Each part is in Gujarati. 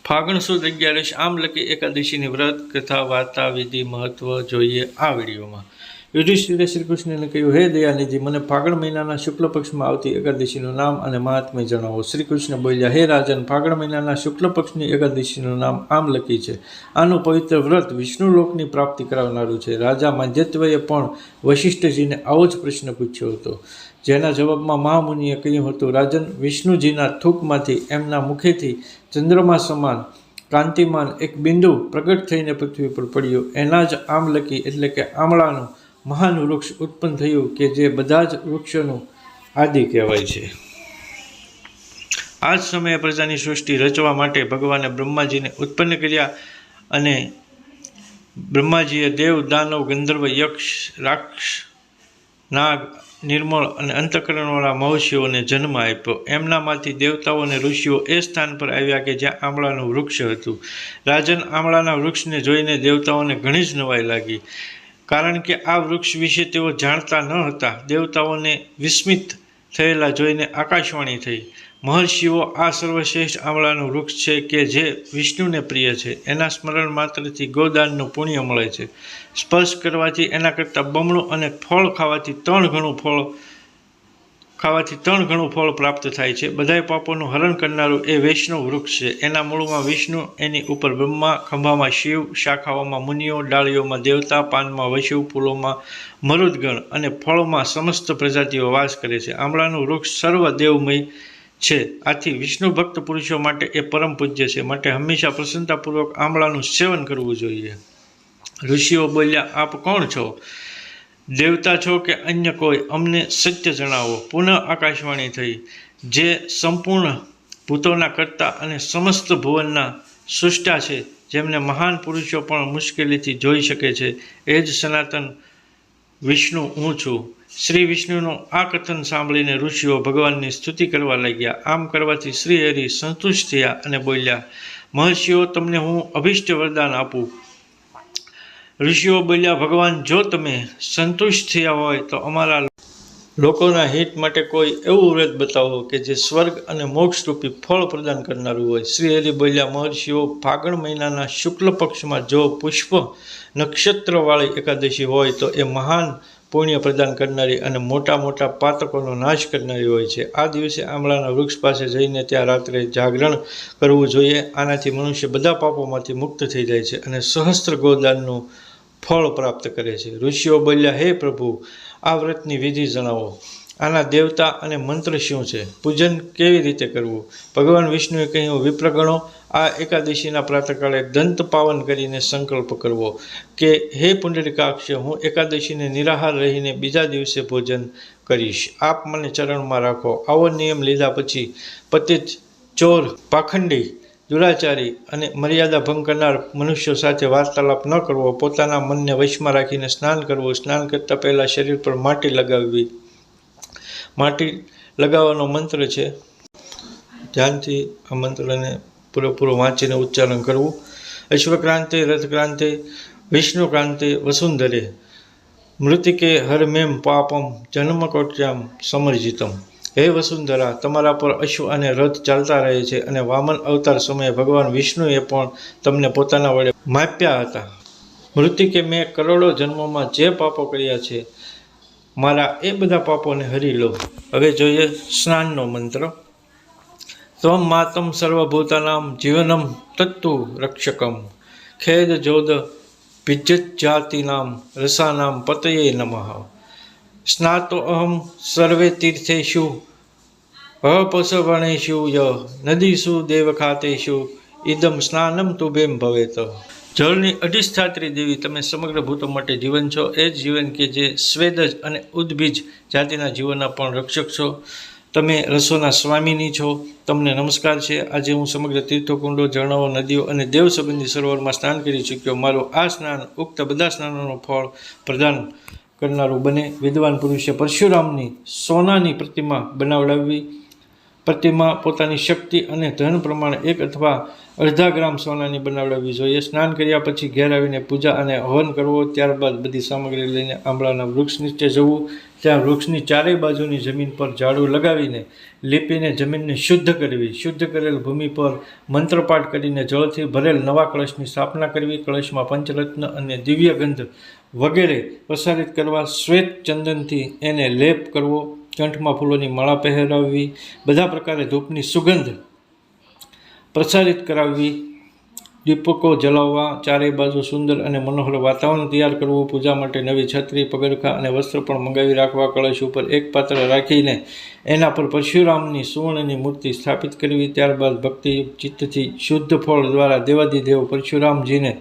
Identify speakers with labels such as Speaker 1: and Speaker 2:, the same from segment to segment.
Speaker 1: ફાગણ સુદ 11 આમલકી એકાદશીની વ્રત કથા વાર્તા વિધિ મહત્વ જોઈએ આ વિડીયોમાં। યુધિષ્ઠિરે શ્રી કૃષ્ણને કહ્યું, હે દયાનિધિ, મને ફાગણ મહિનાના શુક્લ પક્ષમાં આવતી એકાદશીનું નામ અને મહાત્મ્ય જણાવો। શ્રી કૃષ્ણ બોલ્યા, હે રાજન, ફાગણ મહિનાના શુક્લ પક્ષની એકાદશીનું નામ આમલકી છે। આનું પવિત્ર વ્રત વિષ્ણુ લોકની પ્રાપ્તિ કરાવનારું છે। રાજા માંદ્યત્વએ પણ વશિષ્ઠજીને આવો જ પ્રશ્ન પૂછ્યો હતો, જેના જવાબમાં મહામુનિએ કહ્યું હતું, રાજન, વિષ્ણુજીના થૂકમાંથી એમના મુખેથી ચંદ્રમા સમાન કાંતિમાન એક બિંદુ પ્રગટ થઈને પૃથ્વી પર પડ્યું। એના જ આમલકી એટલે કે આમળાનું મહાન વૃક્ષ ઉત્પન્ન થયું કે જે બધા જ વૃક્ષોનું આદિ કહેવાય છે। આ જ સમયે પ્રજાની સૃષ્ટિ રચવા માટે ભગવાને બ્રહ્માજીને ઉત્પન્ન કર્યા અને બ્રહ્માજીએ દેવ, દાનવ, ગંધર્વ, યક્ષ, રાક્ષસ, નાગ, નિર્મળ અને અંતઃકરણવાળા મહર્ષિઓને જન્મ આપ્યો। એમનામાંથી દેવતાઓ અને ઋષિઓ એ સ્થાન પર આવ્યા કે જ્યાં આમળાનું વૃક્ષ હતું। રાજન, આમળાના વૃક્ષને જોઈને દેવતાઓને ઘણી જ નવાઈ લાગી, કારણ કે આ વૃક્ષ વિશે તેઓ જાણતા ન હતા। દેવતાઓને વિસ્મિત થયેલા જોઈને આકાશવાણી થઈ, મહર્ષિઓ, આ સર્વશ્રેષ્ઠ આમળાનું વૃક્ષ છે કે જે વિષ્ણુને પ્રિય છે। એના સ્મરણ માત્રથી ગોદાનનું પુણ્ય મળે છે, સ્પર્શ કરવાથી એના કરતાં બમણું અને ફળ ખાવાથી 3 ગણું ફળ પ્રાપ્ત થાય છે। બધાય પાપોનું હરણ કરનારું એ વૈષ્ણવ વૃક્ષ છે। એના મૂળમાં વિષ્ણુ, એની ઉપર બ્રહ્મા, ખંભામાં શિવ, શાખાઓમાં મુનિઓ, ડાળીઓમાં દેવતા, પાનમાં વશુ, ફૂલોમાં મરુદગણ અને ફળોમાં સમસ્ત પ્રજાતિઓ વાસ કરે છે। આમળાનું વૃક્ષ સર્વ દેવમય છે, આથી વિષ્ણુ ભક્ત પુરુષો માટે એ પરમ પૂજ્ય છે, માટે હંમેશા પ્રસન્નતાપૂર્વક આમળાનું સેવન કરવું જોઈએ। ઋષિઓ બોલ્યા, આપ કોણ છો? દેવતા છો કે અન્ય કોઈ? અમને સત્ય જણાવો। પુનઃ આકાશવાણી થઈ, જે સંપૂર્ણ ભૂતોના કર્તા અને સમસ્ત ભુવનના સૃષ્ટા છે, જેમને મહાન પુરુષો પણ મુશ્કેલીથી જોઈ શકે છે, એ જ સનાતન વિષ્ણુ હું છું। શ્રી વિષ્ણુનું આ કથન સાંભળીને ઋષિઓ ભગવાનની સ્તુતિ કરવા લાગ્યા। આમ કરવાથી શ્રી હરિ સંતુષ્ટ થયા અને બોલ્યા, મહર્ષિઓ, તમને હું અભિષ્ટ વરદાન આપું। ઋષિઓ બોલ્યા, ભગવાન, જો તમે સંતુષ્ટ થયા હોય તો અમારા લોકોના હિત માટે કોઈ એવું વ્રત બતાવો કે જે સ્વર્ગ અને મોક્ષરૂપી ફળ પ્રદાન કરનારું હોય। શ્રી હરિ બોલ્યા, મહર્ષિઓ, ફાગણ મહિનાના શુક્લ પક્ષમાં જો પુષ્પ નક્ષત્રવાળી એકાદશી હોય તો એ મહાન પુણ્ય પ્રદાન કરનારી અને મોટા મોટા પાતકોનો નાશ કરનારી હોય છે। આ દિવસે આમળાના વૃક્ષ પાસે જઈને ત્યાં રાત્રે જાગરણ કરવું જોઈએ। આનાથી મનુષ્ય બધા પાપોમાંથી મુક્ત થઈ જાય છે અને સહસ્ત્ર ગોદાનનું ફળ પ્રાપ્ત કરે છે। ઋષિઓ બોલ્યા, હે પ્રભુ, આ વ્રતની વિધિ જણાવો। આના દેવતા અને મંત્ર શું છે? પૂજન કેવી રીતે કરવું? ભગવાન વિષ્ણુએ કહ્યું, વિપ્રગણો, આ એકાદશીના પ્રાતઃકાળે દંત પાવન કરીને સંકલ્પ કરવો કે હે પુંડરીકાક્ષ, હું એકાદશીને નિરાહાર રહીને બીજા દિવસે ભોજન કરીશ। આપ મને ચરણમાં રાખો। આવો નિયમ લીધા પછી પતિત, ચોર, પાખંડી, દુરાચારી અને મર્યાદા ભંગ કરનાર મનુષ્યો સાથે વાર્તાલાપ ન કરવો। પોતાના મનને વશમાં રાખીને સ્નાન કરવું। સ્નાન કરતાં પહેલાં શરીર પર માટી લગાવવી। માટી લગાવવાનો મંત્ર છે, ધ્યાનથી આ મંત્રને પૂરેપૂરો વાંચીને ઉચ્ચારણ કરવું। અશ્વક્રાંતે, રથક્રાંતે, વિષ્ણુક્રાંતે, વસુંધરે, મૃતિકે હરમેમ પાપમ જન્મકોટ્યામ સમર્જિતમ। હે વસુંધરા, તમારા પર અશ્વ અને રથ ચાલતા રહે છે અને વામન અવતાર સમયે ભગવાન વિષ્ણુએ પણ તમને પોતાના વડે માપ્યા હતા। મૃતિકે, મેં કરોડો જન્મોમાં જે પાપો કર્યા છે, મારા એ બધા પાપોને હરી લો। હવે જોઈએ સ્નાનનો મંત્ર। ત્વમ માતમ સર્વભૂતાનામ જીવનમ તત્તુ રક્ષકમ ખેદ જોદ ભિજ્જજાતિનામ રસાનામ પતયે નમઃ। સ્નાતો અહમ સર્વે તીર્થેષુ અપસવણેષુ ય નદીષુ દેવખાતેષુ ઇદમ સ્નાનમ તુભેમ ભવેત। જળની અધિષ્ઠાત્રી દેવી, તમે સમગ્ર ભૂતો માટે જીવન છો, એ જ જીવન કે જે સ્વેદજ અને ઉદ્ભિજ જાતિના જીવોના પણ રક્ષક છો। તમે રસોના સ્વામીની છો, તમને નમસ્કાર છે। આજે હું સમગ્ર તીર્થકુંડો, ઝરણાઓ, નદીઓ અને દેવ સંબંધી સરોવરમાં સ્નાન કરી ચૂક્યો। મારું આ સ્નાન ઉક્ત બધા સ્નાનોનું ફળ પ્રદાન કરનારું બને। વિદ્વાન પુરુષે પરશુરામની સોનાની પ્રતિમા બનાવડાવવી, પ્રતિમા પોતાની શક્તિ અને ધન પ્રમાણે 1 અથવા અડધા ગ્રામ સોનાની બનાવડાવવી જોઈએ. સ્નાન કર્યા પછી ઘેર આવીને પૂજા અને હવન કરવો. ત્યારબાદ બધી સામગ્રી લઈને આંબળાના વૃક્ષ નીચે જવું. ત્યાં વૃક્ષની ચારેય બાજુની જમીન પર ઝાડુ લગાવીને લીપીને જમીનને શુદ્ધ કરવી. શુદ્ધ કરેલ ભૂમિ પર મંત્રપાઠ કરીને જળથી ભરેલ નવા કળશની સ્થાપના કરવી. કળશમાં પંચરત્ન અને દિવ્ય ગંધ વગેરે પ્રસારિત કરવા. શ્વેત ચંદનથી એને લેપ કરવો. કંઠમાં ફૂલોની માળા પહેરાવવી. બધા પ્રકારે ધૂપની સુગંધ પ્રસારિત કરાવવી. દીપકો જલાવવા. ચારેય બાજુ સુંદર અને મનોહર વાતાવરણ તૈયાર કરવું. પૂજા માટે નવી છત્રી, પગરખાં અને વસ્ત્ર પણ મંગાવી રાખવા. કળશ ઉપર એક પાત્ર રાખીને એના પર પરશુરામની સુવર્ણની મૂર્તિ સ્થાપિત કરવી. ત્યારબાદ ભક્તિયુક્ત ચિત્તથી શુદ્ધ ફળ દ્વારા દેવાધિદેવ પરશુરામજીને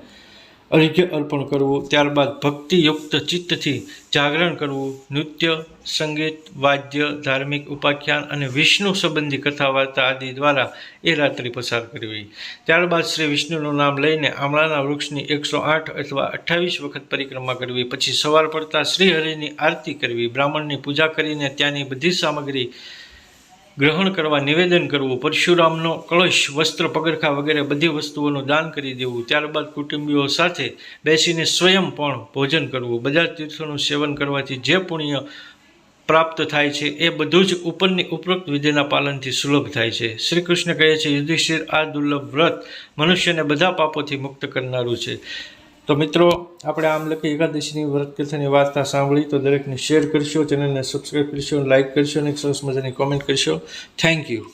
Speaker 1: અર્ઘ્ય અર્પણ કરવું. ત્યારબાદ ભક્તિયુક્ત ચિત્તથી જાગરણ કરવું. નૃત્ય, સંગીત, વાદ્ય, ધાર્મિક ઉપાખ્યાન અને વિષ્ણુ સંબંધી કથા વાર્તા આદિ દ્વારા એ રાત્રિ પસાર કરવી. ત્યારબાદ શ્રી વિષ્ણુનું નામ લઈને આમળાના વૃક્ષની 108 અથવા 28 વખત પરિક્રમા કરવી. પછી સવાર પડતા શ્રીહરિની આરતી કરવી. બ્રાહ્મણની પૂજા કરીને ત્યાંની બધી સામગ્રી ગ્રહણ કરવા નિવેદન કરવું. પરશુરામનો કળશ, વસ્ત્ર, પગરખા વગેરે બધી વસ્તુઓનું દાન કરી દેવું. ત્યારબાદ કુટુંબીઓ સાથે બેસીને સ્વયં પણ ભોજન કરવું. બધા તીર્થોનું સેવન કરવાથી જે પુણ્ય પ્રાપ્ત થાય છે એ બધું જ ઉપરની ઉપરોક્ત વિધિના પાલનથી સુલભ થાય છે. શ્રી કૃષ્ણ કહે છે, યુધિષ્ઠિર, આ દુર્લભ વ્રત મનુષ્યને બધા પાપોથી મુક્ત કરનારું છે. તો મિત્રો, આપણે આમલકી એકાદશીની વ્રત કથાની વાર્તા સાંભળી તો દરેકને શેર કરશો, ચેનલને સબસ્ક્રાઈબ કરશો, લાઇક કરશો અને સરસ મજાની કોમેન્ટ કરશો. Thank you.